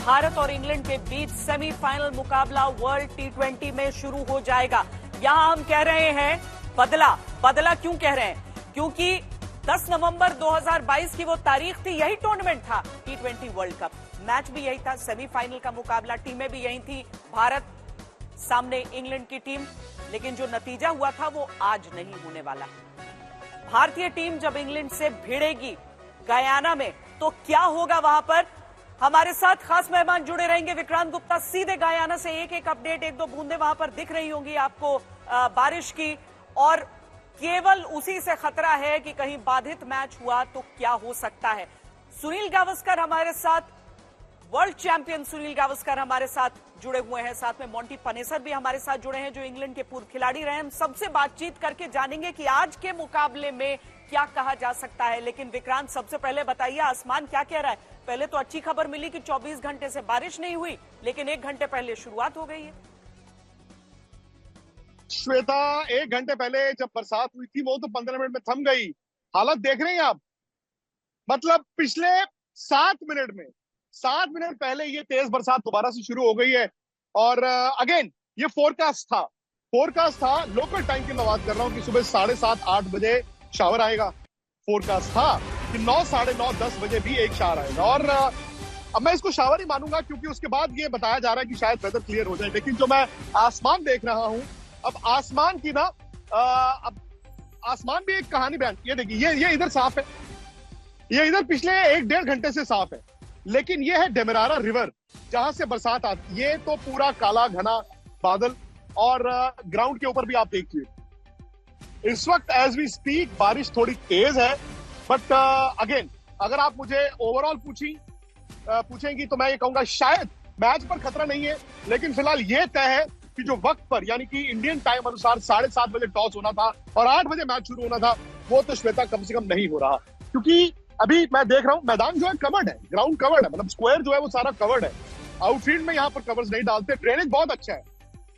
भारत और इंग्लैंड के बीच सेमीफाइनल मुकाबला वर्ल्ड टी20 में शुरू हो जाएगा। यहां हम कह रहे हैं बदला क्यों कह रहे हैं? क्योंकि 10 नवंबर 2022 की वो तारीख थी, यही टूर्नामेंट था टी20 वर्ल्ड कप। मैच भी यही था, सेमीफाइनल का मुकाबला, टीमें भी यही थी, भारत सामने इंग्लैंड की टीम। लेकिन जो नतीजा हुआ था वो आज नहीं होने वाला। भारतीय टीम जब इंग्लैंड से भिड़ेगी गयाना में तो क्या होगा वहां पर? हमारे साथ खास मेहमान जुड़े रहेंगे विक्रांत गुप्ता। सीधे गयाना से एक अपडेट, एक दो बूंदे वहां पर दिख रही होंगी आपको बारिश की, और केवल उसी से खतरा है कि कहीं बाधित मैच हुआ तो क्या हो सकता है। सुनील गावस्कर हमारे साथ, वर्ल्ड चैंपियन सुनील गावस्कर हमारे साथ जुड़े हुए हैं, साथ में मोंटी पनेसर भी हमारे साथ जुड़े हैं जो इंग्लैंड के पूर्व खिलाड़ी रहे हैं। हम सबसे बातचीत करके जानेंगे कि आज के मुकाबले में क्या कहा जा सकता है। लेकिन विक्रांत, सबसे पहले बताइए, आसमान क्या कह रहा है? पहले तो अच्छी खबर मिली कि 24 घंटे से बारिश नहीं हुई, लेकिन 1 घंटे पहले शुरुआत हो गई है। श्वेता, 1 घंटे पहले जब बरसात हुई थी वो तो 15 मिनट में थम गई। हालत देख रहे हैं आप, मतलब पिछले 7 मिनट पहले ये तेज बरसात दोबारा से शुरू हो गई है। और अगेन ये फोरकास्ट था लोकल टाइम की मैं बात कर रहा हूँ कि सुबह 7:30 8 बजे शावर आएगा। फोरकास्ट था कि 9 साढ़े 9 10 बजे भी एक शावर आएगा। और अब मैं इसको शावर ही मानूंगा क्योंकि उसके बाद ये बताया जा रहा है कि शायद वेदर क्लियर हो जाए। लेकिन जो मैं आसमान देख रहा हूं, अब आसमान की ना अब आसमान भी एक कहानी बयान। ये देखिए, ये इधर साफ है, ये इधर पिछले 1-1.5 घंटे से साफ है। लेकिन ये है डेमरारा रिवर जहां से बरसात आती, ये तो पूरा काला घना बादल। और ग्राउंड के ऊपर भी आप देखिए इस वक्त एज वी स्पीक बारिश थोड़ी तेज है। बट अगेन अगर आप मुझे ओवरऑल पूछेंगी तो मैं ये कहूंगा शायद मैच पर खतरा नहीं है। लेकिन फिलहाल ये तय है कि जो वक्त पर यानी कि इंडियन टाइम अनुसार 7:30 बजे टॉस होना था और 8 बजे मैच शुरू होना था, वो तो श्वेता कम से कम नहीं हो रहा। क्योंकि अभी मैं देख रहा हूं मैदान जो है कवर्ड है, ग्राउंड कवर्ड है, मतलब स्क्वायर जो है वो सारा कवर्ड है। आउटफील्ड में यहाँ पर कवर्स नहीं डालते। ड्रेनेज बहुत अच्छा है।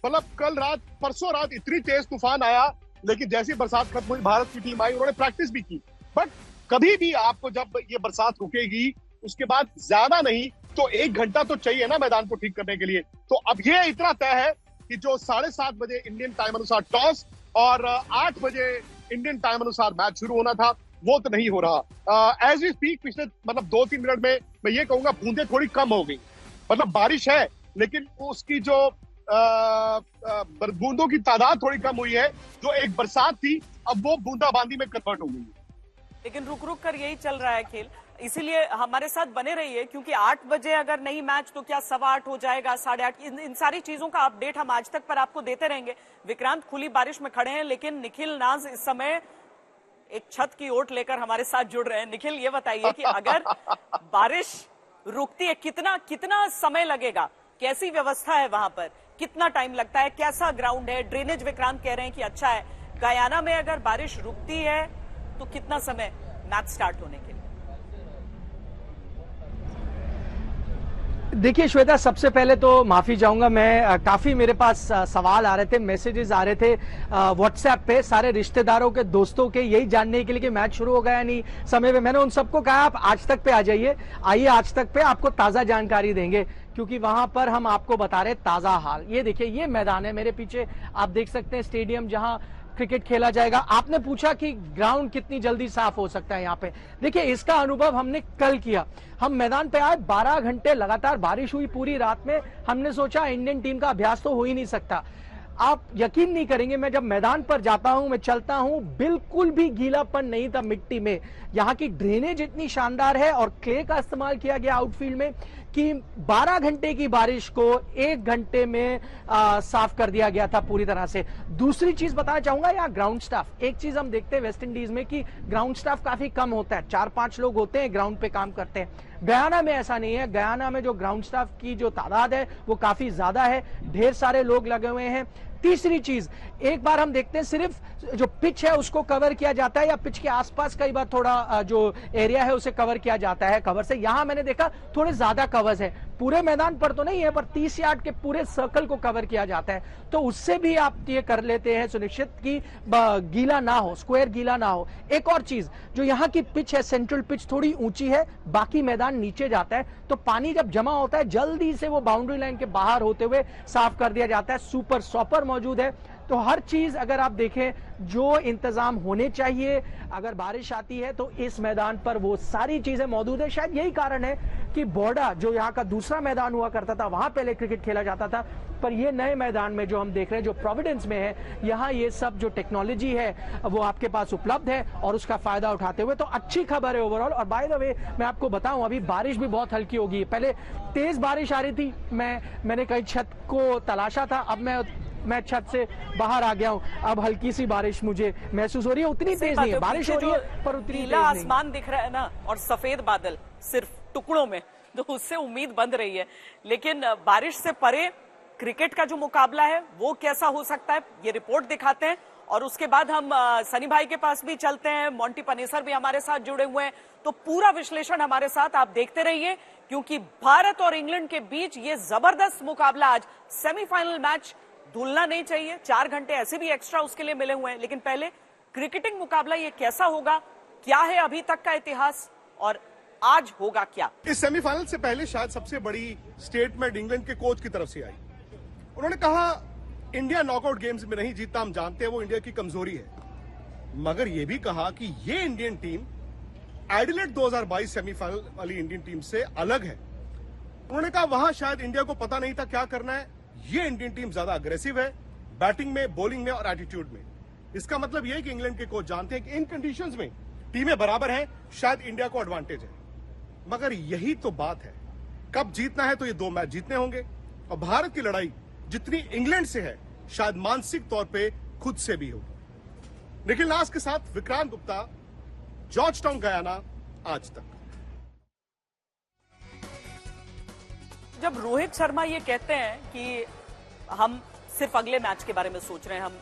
मतलब परसों रात इतनी तेज तूफान आया, लेकिन जैसी बरसात खत्म हुई भारत की टीम आई, उन्होंने प्रैक्टिस भी की। बट कभी भी आपको जब ये बरसात रुकेगी उसके बाद ज्यादा नहीं तो 1 घंटा तो चाहिए ना मैदान को ठीक करने के लिए। तो अब ये इतना तय है कि जो 7:30 बजे इंडियन टाइम अनुसार टॉस और 8 बजे इंडियन टाइम अनुसार मैच शुरू होना था, वो तो नहीं हो रहा। एज वी स्पीक पिछले मतलब 2-3 मिनट में मैं ये कहूंगा बूंदें थोड़ी कम हो गई। मतलब बारिश है लेकिन उसकी जो बूंदों की तादाद थोड़ी कम हुई है। जो एक बरसात थी अब वो बूंदाबांदी में कन्वर्ट हो गई है। लेकिन रुक रुक कर यही चल रहा है खेल, इसीलिए हमारे साथ बने रहिए, क्योंकि 8 बजे अगर नहीं मैच तो क्या 8:15 हो जाएगा, 8:30, इन सारी चीजों का अपडेट हम आज तक पर आपको देते रहेंगे। विक्रांत खुली बारिश में खड़े हैं, लेकिन निखिल नाज इस समय एक छत की ओट लेकर हमारे साथ जुड़ रहे हैं। निखिल, ये बताइए कि अगर बारिश रुकती है कितना समय लगेगा? कैसी व्यवस्था है वहां पर? कितना टाइम लगता है? कैसा ग्राउंड है? ड्रेनेज विक्रांत कह रहे हैं कि अच्छा है। गयाना में अगर बारिश रुकती है तो कितना समय मैच स्टार्ट होने के लिए? देखिए श्वेता, सबसे पहले तो माफी चाहूंगा मैं, काफी मेरे पास सवाल आ रहे थे, मैसेजेस आ रहे थे व्हाट्सएप पे सारे रिश्तेदारों के, दोस्तों के, यही जानने के लिए कि मैच शुरू हो गया नहीं समय पे। मैंने उन सबको कहा आप आज तक पे आ जाइए, आइए आज तक पे आपको ताजा जानकारी देंगे, क्योंकि वहां पर हम आपको बता रहे ताजा हाल। ये देखिए, ये मैदान है मेरे पीछे, आप देख सकते हैं स्टेडियम जहां क्रिकेट खेला जाएगा। आपने पूछा कि ग्राउंड कितनी जल्दी साफ हो सकता है यहाँ पे। देखिए, इसका अनुभव हमने कल किया। हम मैदान पे आए, 12 घंटे लगातार बारिश हुई पूरी रात में। हमने सोचा इंडियन टीम का अभ्यास तो हो ही नहीं सकता। आप यकीन नहीं करेंगे, मैं जब मैदान पर जाता हूं, मैं चलता हूं, बिल्कुल भी गीलापन नहीं था मिट्टी में। यहाँ की ड्रेनेज इतनी शानदार है और क्ले का इस्तेमाल किया गया आउटफील्ड में कि 12 घंटे की बारिश को 1 घंटे में साफ कर दिया गया था पूरी तरह से। दूसरी चीज बताना चाहूंगा, यहाँ ग्राउंड स्टाफ, एक चीज हम देखते हैं वेस्ट इंडीज में कि ग्राउंड स्टाफ काफी कम होता है, 4-5 लोग होते हैं ग्राउंड पे काम करते हैं। गयाना में ऐसा नहीं है। गयाना में जो ग्राउंड स्टाफ की जो तादाद है वो काफी ज्यादा है, ढेर सारे लोग लगे हुए हैं। तीसरी चीज, एक बार हम देखते हैं सिर्फ जो पिच है उसको कवर किया जाता है या पिच के आसपास कई बार थोड़ा जो एरिया है उसे कवर किया जाता है कवर से। यहां मैंने देखा थोड़े ज्यादा कवर्स है, पूरे मैदान पर तो नहीं है, पर 30 यार्ड के पूरे सर्कल को कवर किया जाता है, तो उससे भी आप ये कर लेते हैं सुनिश्चित कि गीला ना हो, स्क्वायर गीला ना हो। एक और चीज, जो यहाँ की पिच है, सेंट्रल पिच थोड़ी ऊंची है, बाकी मैदान नीचे जाता है, तो पानी जब जमा होता है जल्दी से वो बाउंड्री लाइन के बाहर होते हुए साफ कर दिया जाता है। सुपर सॉपर मौजूद है, तो हर चीज अगर आप देखें जो इंतजाम होने चाहिए, अगर बारिश आती है तो इस मैदान पर वो सारी चीजें मौजूद है। शायद यही कारण है कि बॉर्डर जो यहाँ का दूसरा मैदान हुआ करता था, वहां पहले क्रिकेट खेला जाता था, पर ये नए मैदान में जो हम देख रहे हैं, जो प्रोविडेंस में है, यहाँ ये सब जो टेक्नोलॉजी है वो आपके पास उपलब्ध है और उसका फायदा उठाते हुए तो अच्छी खबर है ओवरऑल। और बाय द वे मैं आपको बताऊं, अभी बारिश भी बहुत हल्की होगी। पहले तेज बारिश आ रही थी, मैंने कहीं छत को तलाशा था, अब मैं छत से बाहर आ गया हूं, अब हल्की सी बारिश मुझे महसूस हो रही है। उतनी तेज नहीं है बारिश, हो रही है पर उतनी नीला आसमान दिख रहा है ना, और सफेद बादल सिर्फ टुकड़ों में, तो उससे उम्मीद बंध रही है। लेकिन बारिश से परे क्रिकेट का जो मुकाबला है वो कैसा हो सकता है, ये रिपोर्ट दिखाते हैं और उसके बाद हम सनी भाई के पास भी चलते हैं। मोंटी पनेसर भी हमारे साथ जुड़े हुए हैं, तो पूरा विश्लेषण हमारे साथ आप देखते रहिए, क्योंकि भारत और इंग्लैंड के बीच ये जबरदस्त मुकाबला आज सेमीफाइनल मैच भूलना नहीं चाहिए। 4 घंटे ऐसे भी एक्स्ट्रा उसके लिए मिले हुए हैं, लेकिन पहले क्रिकेटिंग मुकाबला ये कैसा होगा, क्या है अभी तक का इतिहास और आज होगा क्या। इस सेमीफाइनल से पहले शायद सबसे बड़ी स्टेटमेंट इंग्लैंड के कोच की तरफ से आई। उन्होंने कहा इंडिया नॉकआउट गेम्स में नहीं जीतता, हम जानते हैं वो इंडिया की कमजोरी है, मगर यह भी कहा कि ये इंडियन टीम एडिलेड 2022 सेमीफाइनल वाली इंडियन टीम से अलग है। उन्होंने कहा वहां शायद इंडिया को पता नहीं था क्या करना है, ये इंडियन टीम ज्यादा अग्रेसिव है बैटिंग में, बॉलिंग में और एटीट्यूड में। इसका मतलब यह है कि इंग्लैंड के कोच जानते हैं कि इन कंडीशंस में टीमें बराबर हैं, शायद इंडिया को एडवांटेज है। मगर यही तो बात है, कब जीतना है तो ये 2 मैच जीतने होंगे, और भारत की लड़ाई जितनी इंग्लैंड से है शायद मानसिक तौर पे खुद से भी होगी। निखिल नास के साथ Vikrant Gupta, George town Guyana, आज तक। जब रोहित शर्मा ये कहते हैं कि हम सिर्फ अगले मैच के बारे में सोच रहे हैं, हम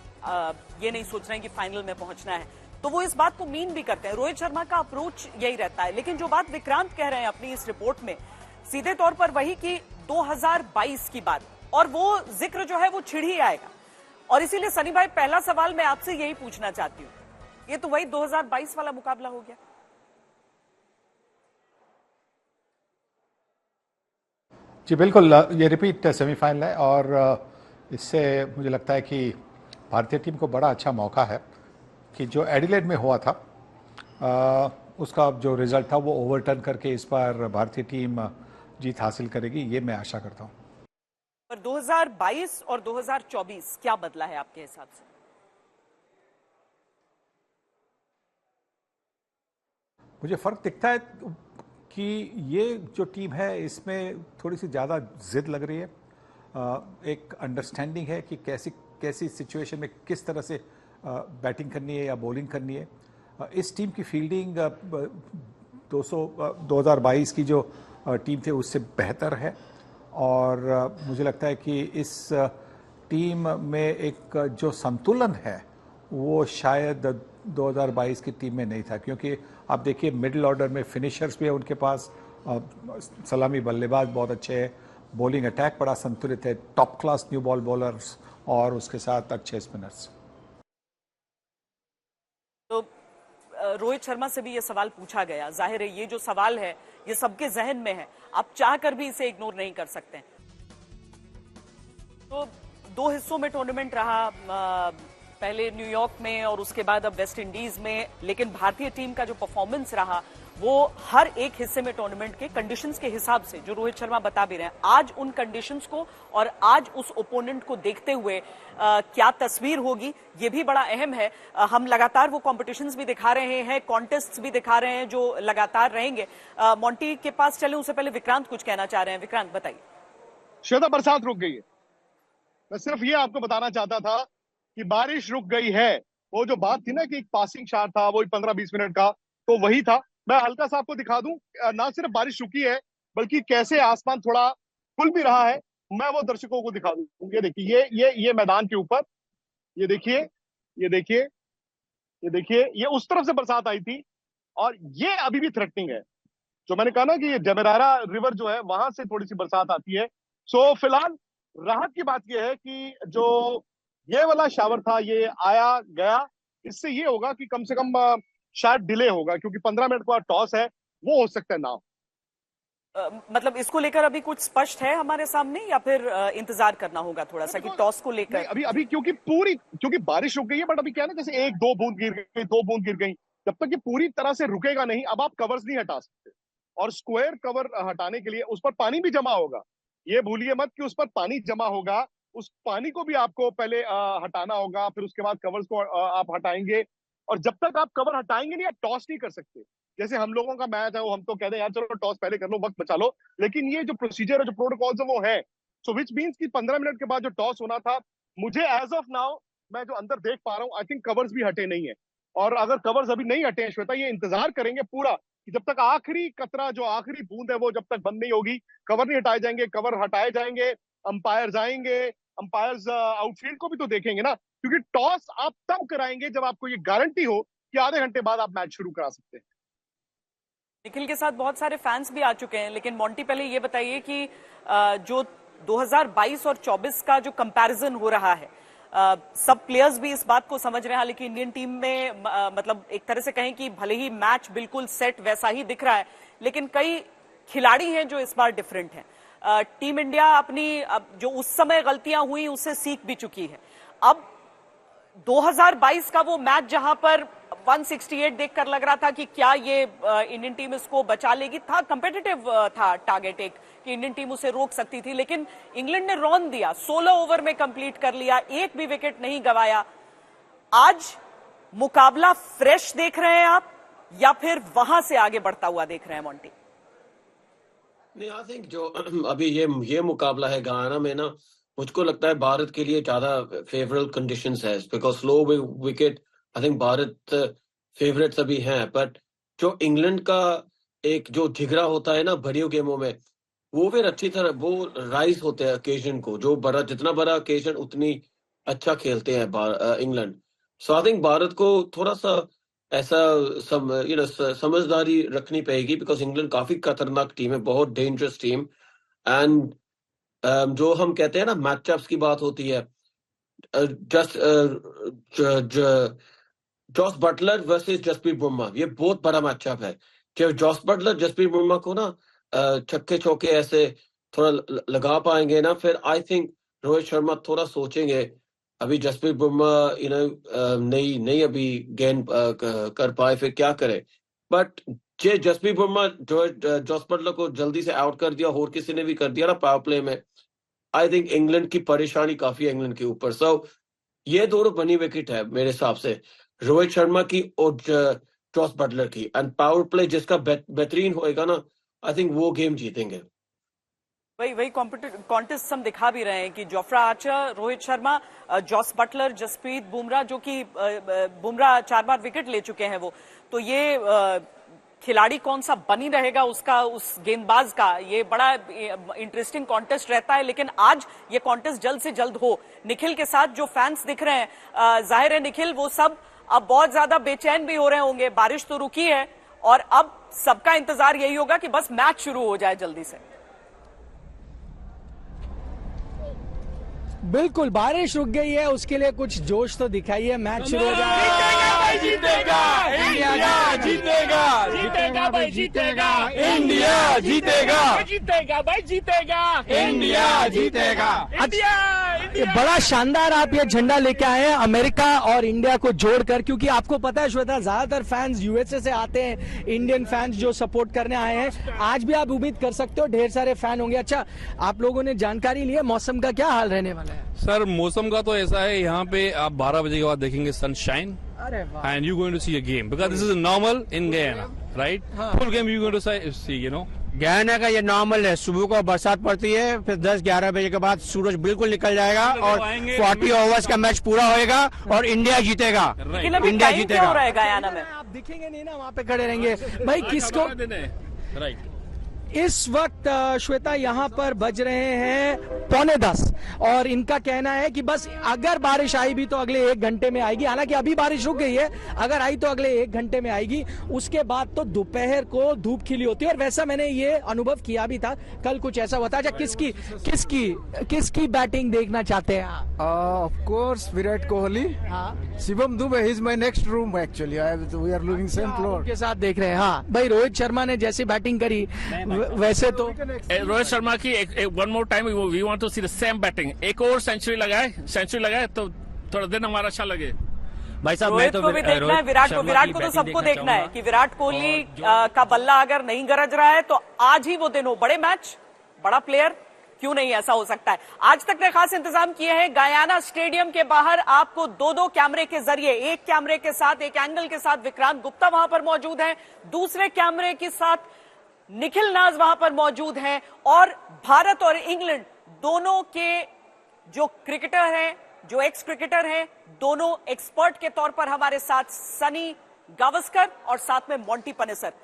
ये नहीं सोच रहे हैं कि फाइनल में पहुंचना है, तो वो इस बात को मीन भी करते हैं। रोहित शर्मा का अप्रोच यही रहता है। लेकिन जो बात विक्रांत कह रहे हैं अपनी इस रिपोर्ट में, सीधे तौर पर वही कि 2022 की बात, और वो जिक्र जो है वो छिड़ ही आएगा। और इसीलिए सनी भाई, पहला सवाल मैं आपसे यही पूछना चाहती हूँ, ये तो वही 2022 वाला मुकाबला हो गया। जी बिल्कुल, ये रिपीट सेमीफाइनल है और इससे मुझे लगता है कि भारतीय टीम को बड़ा अच्छा मौका है कि जो एडिलेड में हुआ था उसका जो रिजल्ट था वो ओवरटर्न करके इस बार भारतीय टीम जीत हासिल करेगी, ये मैं आशा करता हूं। पर 2022 और 2024 क्या बदला है आपके हिसाब से? मुझे फर्क दिखता है कि ये जो टीम है इसमें थोड़ी सी ज़्यादा जिद लग रही है, एक अंडरस्टैंडिंग है कि कैसी सिचुएशन में किस तरह से बैटिंग करनी है या बॉलिंग करनी है। इस टीम की फील्डिंग 2022 की जो टीम थी उससे बेहतर है, और मुझे लगता है कि इस टीम में एक जो संतुलन है वो शायद 2022 की टीम में नहीं था, क्योंकि आप देखिए मिडिल ऑर्डर में फिनिशर्स भी है उनके पास, सलामी बल्लेबाज बहुत अच्छे हैं, बॉलिंग अटैक बड़ा संतुलित है, top class new ball bowlers और उसके साथ अच्छे स्पिनर्स। तो रोहित शर्मा से भी ये सवाल पूछा गया, जाहिर है ये जो सवाल है ये सबके जहन में है, आप चाहकर भी इसे इग्नोर नहीं कर सकते। तो 2 हिस्सों में टूर्नामेंट रहा, पहले न्यूयॉर्क में और उसके बाद अब वेस्ट इंडीज में, लेकिन भारतीय टीम का जो परफॉर्मेंस रहा वो हर एक हिस्से में टूर्नामेंट के कंडीशंस के हिसाब से, जो रोहित शर्मा बता भी रहे हैं, आज उन कंडीशंस को और आज उस ओपोनेंट को देखते हुए क्या तस्वीर होगी ये भी बड़ा अहम है। हम लगातार वो कॉम्पिटिशंस भी दिखा रहे हैं, कॉन्टेस्ट्स भी दिखा रहे हैं जो लगातार रहेंगे। मोंटी के पास चले, उससे पहले विक्रांत कुछ कहना चाह रहे हैं। विक्रांत बताइए। श्वेता, बरसात रुक गई है, मैं सिर्फ ये आपको बताना चाहता था कि बारिश रुक गई है। वो जो बात थी ना कि एक पासिंग शॉट था, वो 15-20 मिनट का, तो वही था। मैं हल्का सा आपको दिखा दूं, ना सिर्फ बारिश रुकी है बल्कि कैसे आसमान थोड़ा खुल भी रहा है, मैं वो दर्शकों को दिखा दूं। ये देखिए, ये मैदान के ऊपर, ये देखिए, ये देखिए, ये देखिए, ये उस तरफ से बरसात आई थी और ये अभी भी थ्रेटनिंग है। जो मैंने कहा ना कि ये डेमेरारा रिवर जो है वहां से थोड़ी सी बरसात आती है। सो फिलहाल राहत की बात यह है कि जो ये वाला शावर था ये आया गया, इससे ये होगा कि कम से कम शायद डिले होगा, क्योंकि 15 मिनट का टॉस है, वो हो सकता है ना हो। मतलब इसको लेकर अभी कुछ स्पष्ट है हमारे सामने, या फिर इंतजार करना होगा थोड़ा सा कि टॉस को लेकर? अभी क्योंकि बारिश रुक गई है, बट अभी क्या है ना, जैसे 1-2 बूंद गिर गई, 2 बूंद गिर गई, जब तक ये पूरी तरह से रुकेगा नहीं, अब आप कवर्स नहीं हटा सकते। और स्क्वायर कवर हटाने के लिए उस पर पानी भी जमा होगा, ये भूलिए मत कि उस पर पानी जमा होगा। उस पानी को भी आपको पहले हटाना होगा, फिर उसके बाद कवर्स को आप हटाएंगे। और जब तक आप कवर हटाएंगे नहीं, आप टॉस नहीं कर सकते। जैसे हम लोगों का मैच है, वो हम तो कहते हैं यार चलो टॉस पहले कर लो, वक्त बचा लो, लेकिन ये जो प्रोसीजर है, जो प्रोटोकॉल्स है वो है। सो विच मीन्स कि 15 मिनट के बाद जो टॉस होना था, मुझे एज ऑफ नाउ, मैं जो अंदर देख पा रहा हूँ, आई थिंक कवर्स भी हटे नहीं है। और अगर कवर्स अभी नहीं हटे हैं श्वेता, ये इंतजार करेंगे पूरा कि जब तक आखिरी कतरा, जो आखिरी बूंद है, वो जब तक बंद नहीं होगी, कवर नहीं हटाए जाएंगे। कवर हटाए जाएंगे, अंपायर्स आएंगे, अंपायर्स आउटफील्ड को भी तो देखेंगे ना, क्योंकि टॉस आप तब कराएंगे जब आपको ये गारंटी हो कि आधे घंटे बाद आप मैच शुरू करा सकते हैं। निखिल के साथ बहुत सारे फैंस भी आ चुके हैं, लेकिन मोंटी पहले ये बताइए कि जो 2022 और 24 का जो कंपैरिजन हो रहा है, सब प्लेयर्स भी इस बात को समझ रहे हैं, हालांकि इंडियन टीम में मतलब एक तरह से कहें कि भले ही मैच बिल्कुल सेट वैसा ही दिख रहा है, लेकिन कई खिलाड़ी हैं जो इस बार डिफरेंट हैं। टीम इंडिया अपनी जो उस समय गलतियां हुई उससे सीख भी चुकी है। अब 2022 का वो मैच जहां पर 168 देखकर लग रहा था कि क्या ये इंडियन टीम इसको बचा लेगी, था कंपेटिटिव था टारगेट एक कि इंडियन टीम उसे रोक सकती थी, लेकिन इंग्लैंड ने रन दिया, 16 ओवर में कंप्लीट कर लिया, एक भी विकेट नहीं गंवाया। आज मुकाबला फ्रेश देख रहे हैं आप, या फिर वहां से आगे बढ़ता हुआ देख रहे हैं मोंटी? नहीं, आई थिंक जो अभी ये मुकाबला है घाना में ना, मुझको लगता है भारत के लिए ज्यादा फेवरेबल कंडीशंस है, because slow wicket I think Bharat favourites अभी हैं। बट जो इंग्लैंड का एक जो जिगरा होता है ना बड़ियों गेमों में, वो फिर अच्छी तरह वो राइज होते हैं ओकेजन को, जो बड़ा जितना बड़ा ओकेजन उतनी अच्छा खेलते हैं England. So I think Bharat को थोड़ा सा ऐसा समझदारी रखनी पड़ेगी, बिकॉज इंग्लैंड काफी खतरनाक टीम है, बहुत डेंजरस टीम। एंड जो हम कहते हैं ना मैचअप्स की बात होती है, Jos Buttler versus Jasprit Bumrah, ये बहुत बड़ा मैचअप है। जब जॉस बटलर जसप्रीत बुमराह को ना छक्के चौके ऐसे थोड़ा लगा पाएंगे ना, फिर आई थिंक रोहित शर्मा थोड़ा सोचेंगे अभी जसप्रीत बुमराह नहीं अभी गेंद कर पाए, फिर क्या करे। बट जे जसप्रीत बुमराह जो जॉस बटलर को जल्दी से आउट कर दिया, और किसी ने भी कर दिया ना पावर प्ले में, आई थिंक इंग्लैंड की परेशानी काफी है इंग्लैंड के ऊपर। सो ये दोनों बनी विकेट है मेरे हिसाब से, रोहित शर्मा की और जॉस बटलर की। एंड पावर प्ले जिसका बेहतरीन होएगा ना, आई थिंक वो गेम जीतेंगे। वही कॉन्टेस्ट हम दिखा भी रहे हैं कि Jofra Archer, Rohit Sharma, Jos Buttler, Jasprit Bumrah, जो कि बुमराह 4 बार विकेट ले चुके हैं वो, तो ये खिलाड़ी कौन सा बनी रहेगा उसका, उस गेंदबाज का, ये बड़ा इंटरेस्टिंग कॉन्टेस्ट रहता है। लेकिन आज ये कॉन्टेस्ट जल्द से जल्द हो। निखिल के साथ जो फैंस दिख रहे हैं, जाहिर है निखिल वो सब अब बहुत ज्यादा बेचैन भी हो रहे होंगे, बारिश तो रुकी है और अब सबका इंतजार यही होगा कि बस मैच शुरू हो जाए जल्दी से। बिल्कुल, बारिश रुक गई है, उसके लिए कुछ जोश तो दिखाइए, मैच शुरू हो जाए। जीतेगा इंडिया, जीतेगा जीतेगा भाई, जीतेगा इंडिया, जीतेगा जीतेगा भाई, जीतेगा इंडिया, जीतेगा इंडिया। ये बड़ा शानदार आप ये झंडा लेके आए हैं अमेरिका और इंडिया को जोड़कर, क्योंकि आपको पता है श्वेता, ज्यादातर फैंस यूएसए से आते हैं, इंडियन फैंस जो सपोर्ट करने आए हैं। आज भी आप उम्मीद कर सकते हो ढेर सारे फैन होंगे। अच्छा, आप लोगों ने जानकारी ली है मौसम का क्या हाल रहने वाला है? सर मौसम का तो ऐसा है, यहाँ पे आप 12 बजे के बाद देखेंगे sunshine, and you're going to see a game because this is normal in Guyana, right? Full game you're going to see, you know. Guyana का ये नॉर्मल है, सुबह को बरसात पड़ती है, फिर 10-11 बजे के बाद सूरज बिल्कुल निकल जाएगा और 40 ओवर्स का मैच पूरा होएगा और इंडिया जीतेगा। इंडिया जीतेगा। हो रहा है गयाना में, आप दिखेंगे नहीं ना, वहाँ पे खड़े रहेंगे भाई। किसको राइट इस वक्त श्वेता यहाँ पर बज रहे हैं 9:45 और इनका कहना है कि बस अगर बारिश आई भी तो अगले 1 घंटे में आएगी। हालांकि अभी बारिश रुक गई है, अगर आई तो अगले 1 घंटे में आएगी। उसके बाद तो दोपहर को धूप खिली होती है और वैसा मैंने ये अनुभव किया भी था, कल कुछ ऐसा हुआ था। अच्छा, किसकी बैटिंग देखना चाहते हैं आप? Of course Virat Kohli. हाँ, Shivam Dubey is my next room actually, we are living same floor के साथ देख रहे हैं। हाँ भाई, रोहित शर्मा ने जैसी बैटिंग करी वैसे तो रोहित शर्मा की one more time we want to see the same batting, एक और सेंचुरी लगाए तो थोड़ा दिन हमारा अच्छा लगे। भाई साहब, रोहित को भी देखना है, विराट को तो सबको देखना है कि विराट कोहली का बल्ला अगर नहीं गरज रहा है तो आज ही वो दिन हो। बड़े मैच, बड़ा प्लेयर, क्यों नहीं ऐसा हो सकता है। आज तक ने खास इंतजाम किए हैं। गयाना स्टेडियम के बाहर आपको 2-2 कैमरे के जरिए, एक कैमरे के साथ, एक एंगल के साथ विक्रांत गुप्ता वहां पर मौजूद हैं, दूसरे कैमरे के साथ निखिल नाज वहां पर मौजूद हैं और भारत और इंग्लैंड दोनों के जो क्रिकेटर हैं, जो एक्स क्रिकेटर हैं, दोनों एक्सपर्ट के तौर पर हमारे साथ सनी गावस्कर और साथ में मोंटी पनेसर।